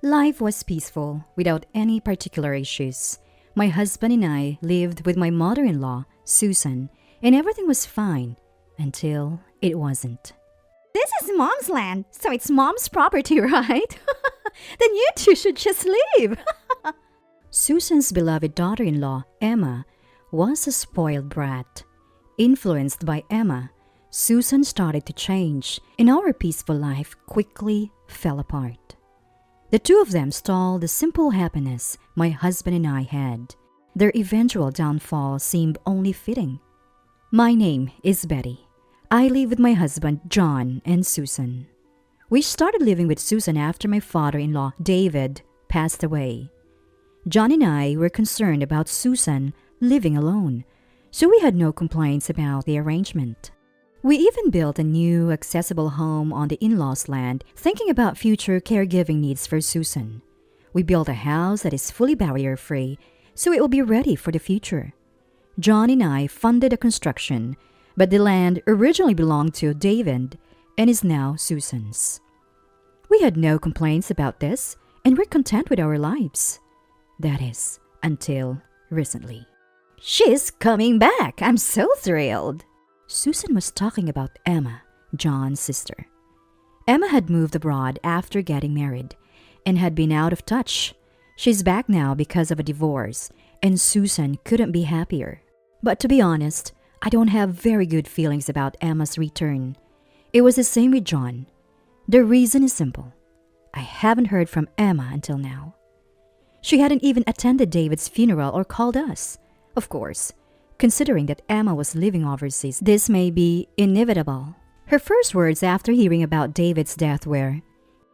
Life was peaceful, without any particular issues. My husband and I lived with my mother-in-law, Susan, and everything was fine until it wasn't. This is Mom's land, so it's Mom's property, right? Then you two should just leave. Susan's beloved daughter-in-law, Emma, was a spoiled brat. Influenced by Emma, Susan started to change, and our peaceful life quickly fell apart. The two of them stalled the simple happiness my husband and I had. Their eventual downfall seemed only fitting. My name is Betty. I live with my husband, John, and Susan. We started living with Susan after my father-in-law, David, passed away. John and I were concerned about Susan living alone, so we had no complaints about the arrangement. We even built a new, accessible home on the in-laws' land, thinking about future caregiving needs for Susan. We built a house that is fully barrier-free, so it will be ready for the future. John and I funded the construction, but the land originally belonged to David and is now Susan's. We had no complaints about this, and we're content with our lives. That is, until recently. She's coming back. I'm so thrilled. Susan was talking about Emma, John's sister. Emma had moved abroad after getting married and had been out of touch. She's back now because of a divorce, and Susan couldn't be happier. But to be honest, I don't have very good feelings about Emma's return. It was the same with John. The reason is simple. I haven't heard from Emma until now. She hadn't even attended David's funeral or called us. Of course, considering that Emma was living overseas, this may be inevitable. Her first words after hearing about David's death were,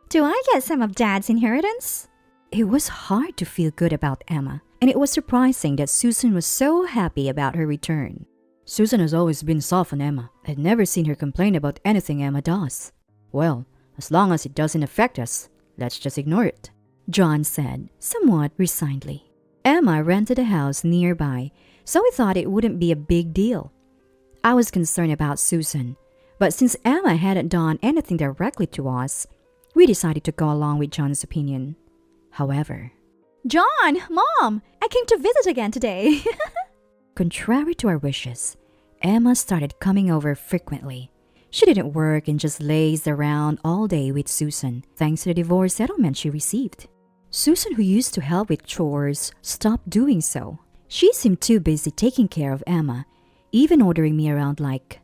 "Do I get some of Dad's inheritance?" It was hard to feel good about Emma, and it was surprising that Susan was so happy about her return. Susan has always been soft on Emma. I'd never seen her complain about anything Emma does. Well, as long as it doesn't affect us, let's just ignore it, John said, somewhat resignedly. Emma rented a house nearby, so we thought it wouldn't be a big deal. I was concerned about Susan, but since Emma hadn't done anything directly to us, we decided to go along with John's opinion. However, John, Mom, I came to visit again today. contrary to our wishes, Emma started coming over frequently. She didn't work and just lazed around all day with Susan, thanks to the divorce settlement she received. Susan, who used to help with chores, stopped doing so. She seemed too busy taking care of Emma, even ordering me around like,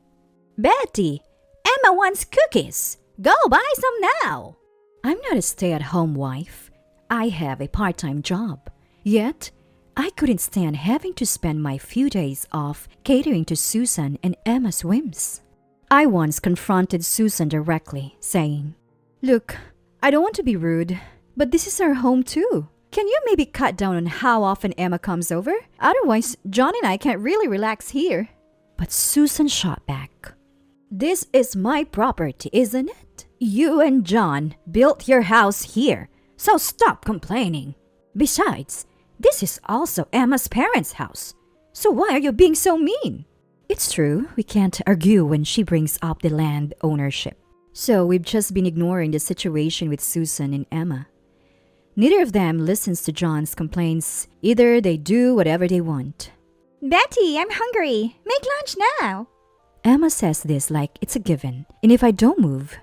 "Betty, Emma wants cookies. Go buy some now." I'm not a stay-at-home wife. I have a part-time job. Yet, I couldn't stand having to spend my few days off catering to Susan and Emma's whims. I once confronted Susan directly, saying, "Look, I don't want to be rude, but this is our home too. Can you maybe cut down on how often Emma comes over? Otherwise, John and I can't really relax here." But Susan shot back, "This is my property, isn't it? You and John built your house here, so stop complaining. Besides, this is also Emma's parents' house, so why are you being so mean?" It's true, we can't argue when she brings up the land ownership. So we've just been ignoring the situation with Susan and Emma. Neither of them listens to John's complaints. Either they do whatever they want. "Betty, I'm hungry. Make lunch now." Emma says this like it's a given, and if I don't move,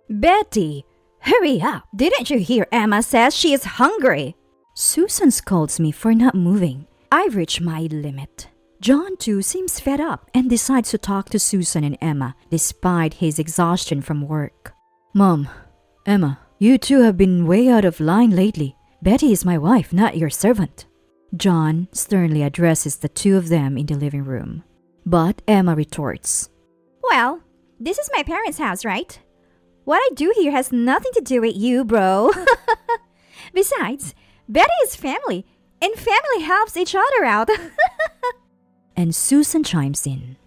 "Betty, hurry up. Didn't you hear Emma says she is hungry?" Susan scolds me for not moving. I've reached my limit. John, too, seems fed up and decides to talk to Susan and Emma despite his exhaustion from work. "Mom, Emma, you two have been way out of line lately. Betty is my wife, not your servant." John sternly addresses the two of them in the living room. But Emma retorts, "Well, this is my parents' house, right? What I do here has nothing to do with you, bro." Besides, Betty is family, and family helps each other out. And Susan chimes in,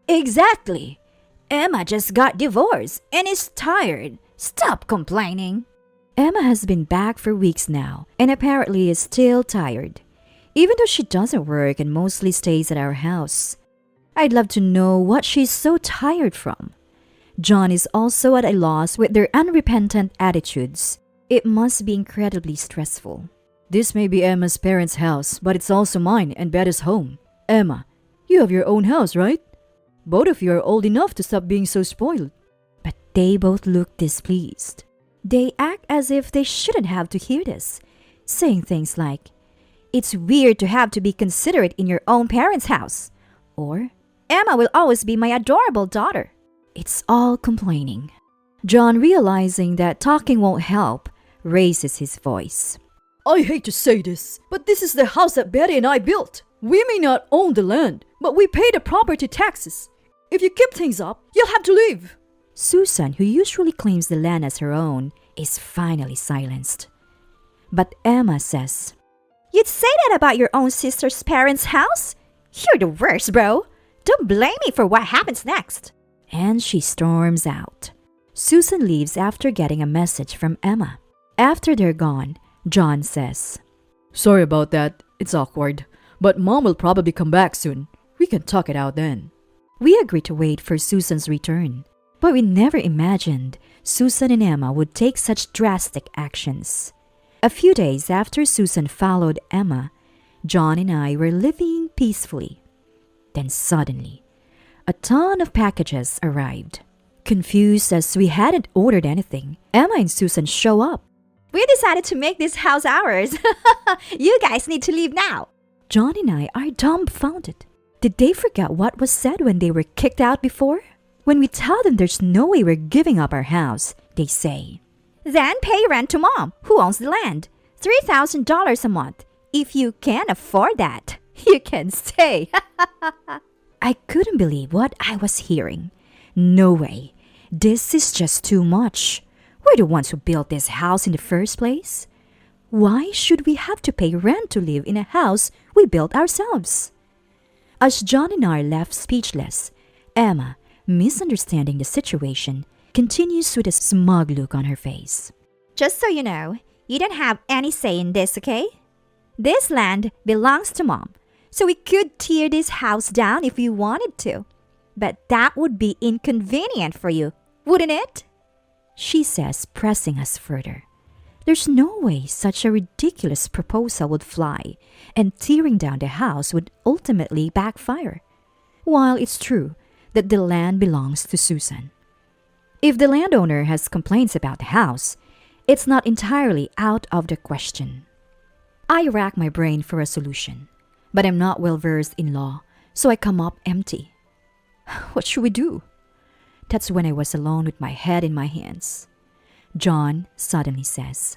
"Exactly. Emma just got divorced and is tired. Stop complaining." Emma has been back for weeks now and apparently is still tired, even though she doesn't work and mostly stays at our house. I'd love to know what she's so tired from. John is also at a loss with their unrepentant attitudes. It must be incredibly stressful. This may be Emma's parents' house, but it's also mine and Betty's home. Emma, you have your own house, right? Both of you are old enough to stop being so spoiled. But they both look displeased. They act as if they shouldn't have to hear this, saying things like, It's weird to have to be considerate in your own parents' house. Or, Emma will always be my adorable daughter. It's all complaining. John, realizing that talking won't help, raises his voice. I hate to say this, but this is the house that Betty and I built. We may not own the land, but we pay the property taxes. If you keep things up, you'll have to leave. Susan, who usually claims the land as her own, is finally silenced. But Emma says, You'd say that about your own sister's parents' house? You're the worst, bro. Don't blame me for what happens next. And she storms out. Susan leaves after getting a message from Emma. After they're gone, John says, Sorry about that. It's awkward. But Mom will probably come back soon. We can talk it out then. We agree to wait for Susan's return. But we never imagined Susan and Emma would take such drastic actions. A few days after Susan followed Emma, John and I were living peacefully. Then suddenly, a ton of packages arrived. Confused as we hadn't ordered anything, Emma and Susan show up. We decided to make this house ours. You guys need to leave now. John and I are dumbfounded. Did they forget what was said when they were kicked out before? When we tell them there's no way we're giving up our house, they say, Then pay rent to Mom, who owns the land. $3,000 a month. If you can afford that, you can stay. I couldn't believe what I was hearing. No way. This is just too much. We're the ones who built this house in the first place. Why should we have to pay rent to live in a house we built ourselves? As John and I left speechless, Emma, misunderstanding the situation, continues with a smug look on her face. Just so you know, you don't have any say in this, okay? This land belongs to Mom, so we could tear this house down if we wanted to. But that would be inconvenient for you, wouldn't it? She says, pressing us further. There's no way such a ridiculous proposal would fly, and tearing down the house would ultimately backfire. While it's true that the land belongs to Susan. If the landowner has complaints about the house, it's not entirely out of the question. I rack my brain for a solution, but I'm not well versed in law, so I come up empty. What should we do? That's when I was alone with my head in my hands. John suddenly says,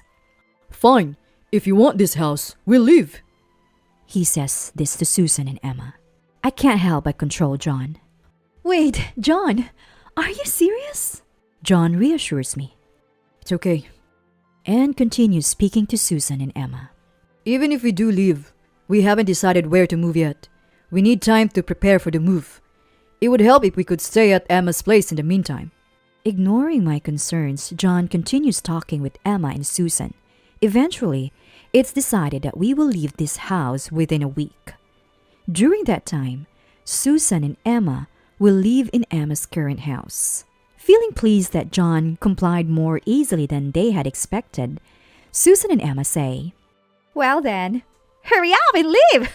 Fine, if you want this house, we'll leave. He says this to Susan and Emma. I can't help but control John. Wait, John, are you serious? John reassures me. It's okay. And continues speaking to Susan and Emma. Even if we do leave, we haven't decided where to move yet. We need time to prepare for the move. It would help if we could stay at Emma's place in the meantime. Ignoring my concerns, John continues talking with Emma and Susan. Eventually, it's decided that we will leave this house within a week. During that time, Susan and Emma will live in Emma's current house. Feeling pleased that John complied more easily than they had expected, Susan and Emma say, Well then, hurry up and leave!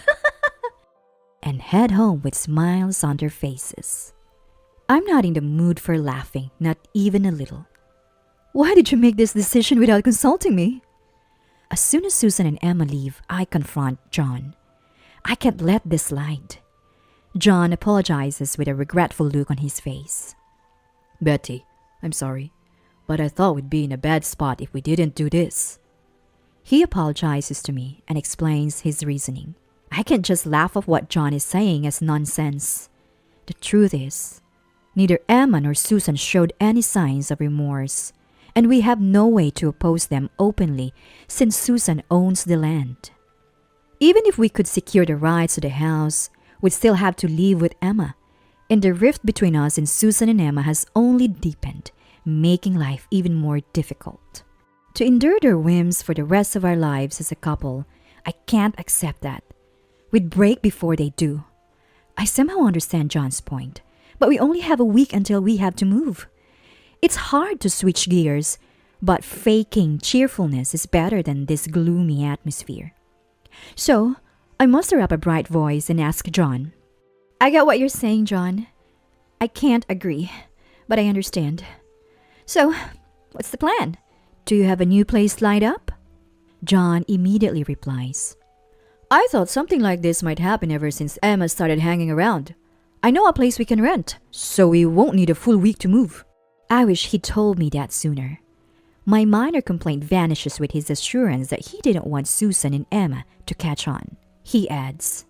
and head home with smiles on their faces. I'm not in the mood for laughing, not even a little. Why did you make this decision without consulting me? As soon as Susan and Emma leave, I confront John. I can't let this slide. John apologizes with a regretful look on his face. Betty, I'm sorry, but I thought we'd be in a bad spot if we didn't do this. He apologizes to me and explains his reasoning. I can't just laugh at what John is saying as nonsense. The truth is, neither Emma nor Susan showed any signs of remorse, and we have no way to oppose them openly since Susan owns the land. Even if we could secure the rights to the house, we'd still have to live with Emma, and the rift between us and Susan and Emma has only deepened, making life even more difficult. To endure their whims for the rest of our lives as a couple, I can't accept that. We'd break before they do. I somehow understand John's point, but we only have a week until we have to move. It's hard to switch gears But faking cheerfulness is better than this gloomy atmosphere. So, I muster up a bright voice and ask John, I get what you're saying, John. I can't agree, but I understand. So, what's the plan? do you have a new place lined up? John immediately replies, I thought something like this might happen ever since Emma started hanging around. I know a place we can rent, so we won't need a full week to move. I wish he'd told me that sooner. My minor complaint vanishes with his assurance that he didn't want Susan and Emma to catch on. He adds,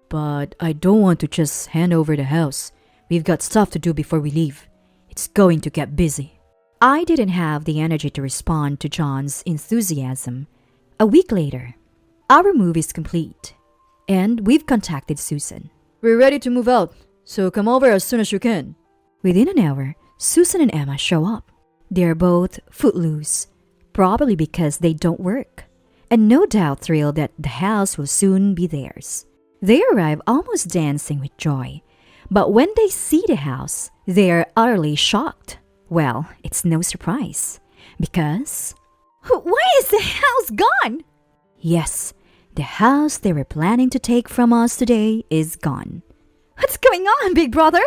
But I don't want to just hand over the house. We've got stuff to do before we leave. It's going to get busy. I didn't have the energy to respond to John's enthusiasm. A week later, our move is complete, and we've contacted Susan. We're ready to move out, so come over as soon as you can. Within an hour, Susan and Emma show up. They're both footloose, probably because they don't work, and no doubt thrilled that the house will soon be theirs. They arrive almost dancing with joy, but when they see the house, they're utterly shocked. Well, it's no surprise, because... Why is the house gone? Yes, the house they were planning to take from us today is gone. What's going on, big brother?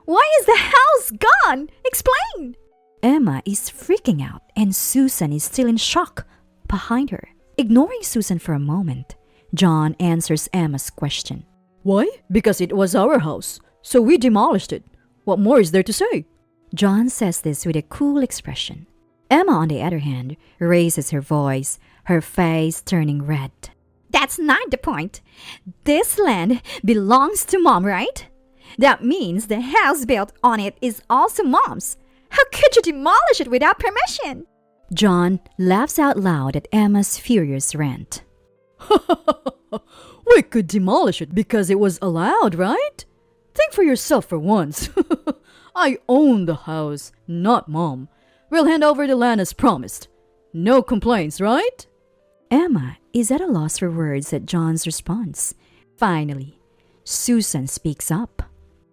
Why is the house gone? Explain! Emma is freaking out and Susan is still in shock behind her. Ignoring Susan for a moment, John answers Emma's question. Why? Because it was our house, so we demolished it. What more is there to say? John says this with a cool expression. Emma, on the other hand, raises her voice, her face turning red. That's not the point. This land belongs to Mom, right? That means the house built on it is also Mom's. How could you demolish it without permission? John laughs out loud at Emma's furious rant. We could demolish it because it was allowed, right? Think for yourself for once. I own the house, not Mom. We'll hand over the land as promised. No complaints, right? Emma is at a loss for words at John's response. Finally, Susan speaks up.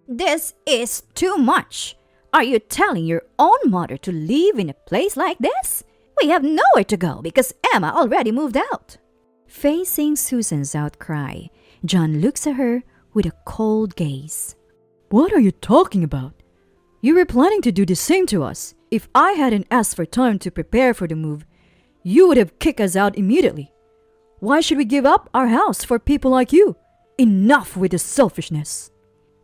This is too much. Are you telling your own mother to live in a place like this? We have nowhere to go because Emma already moved out. Facing Susan's outcry, John looks at her with a cold gaze. What are you talking about? You were planning to do the same to us. If I hadn't asked for time to prepare for the move, you would have kicked us out immediately. Why should we give up our house for people like you? Enough with the selfishness.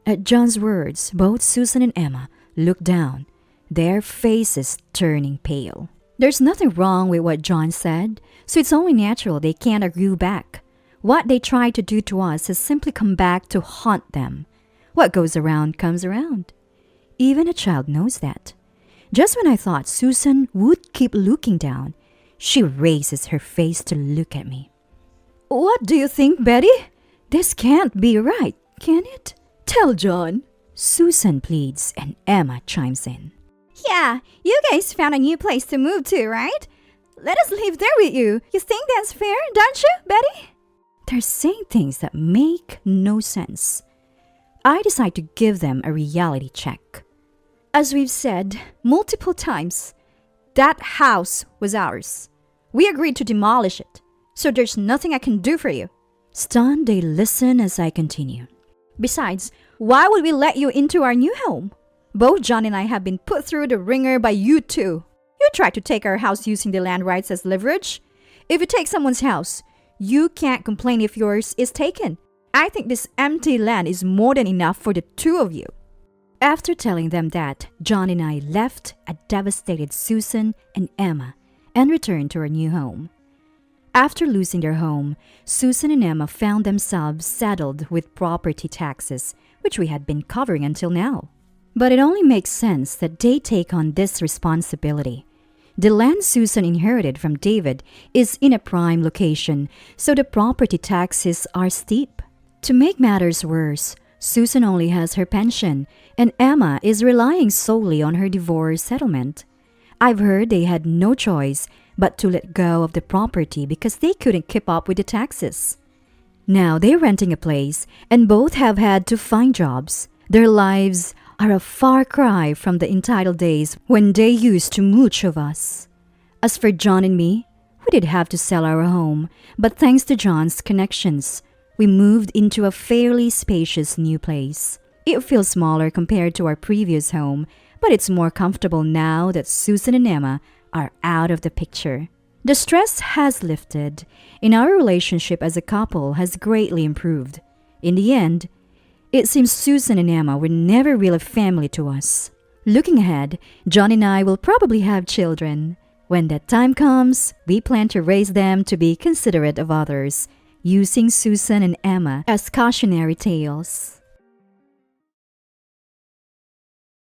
At John's words, both Susan and Emma look down, their faces turning pale. There's nothing wrong with what John said, so it's only natural they can't agree back. What they tried to do to us has simply come back to haunt them. What goes around comes around. Even a child knows that. Just when I thought Susan would keep looking down, she raises her face to look at me. What do you think, Betty? This can't be right, can it? Tell John. Susan pleads and Emma chimes in. Yeah, you guys found a new place to move to, right? Let us live there with you. You think that's fair, don't you, Betty? They're saying things that make no sense. I decide to give them a reality check. As we've said multiple times, that house was ours. We agreed to demolish it, so there's nothing I can do for you. Stunned, they listen as I continue. Besides, why would we let you into our new home? Both John and I have been put through the ringer by you two. You tried to take our house using the land rights as leverage. If you take someone's house, you can't complain if yours is taken. I think this empty land is more than enough for the two of you. After telling them that, John and I left a devastated Susan and Emma and returned to our new home. After losing their home, Susan and Emma found themselves saddled with property taxes, which we had been covering until now. But it only makes sense that they take on this responsibility. The land Susan inherited from David is in a prime location, so the property taxes are steep. To make matters worse, Susan only has her pension, and Emma is relying solely on her divorce settlement. I've heard they had no choice but to let go of the property because they couldn't keep up with the taxes. Now they're renting a place, and both have had to find jobs. Their lives are a far cry from the entitled days when they used to mooch of us. As for John and me, we did have to sell our home, but thanks to John's connections, we moved into a fairly spacious new place. It feels smaller compared to our previous home, but it's more comfortable now that Susan and Emma are out of the picture. The stress has lifted, and our relationship as a couple has greatly improved. In the end, it seems Susan and Emma were never really family to us. Looking ahead, John and I will probably have children. When that time comes, we plan to raise them to be considerate of others, using Susan and Emma as cautionary tales.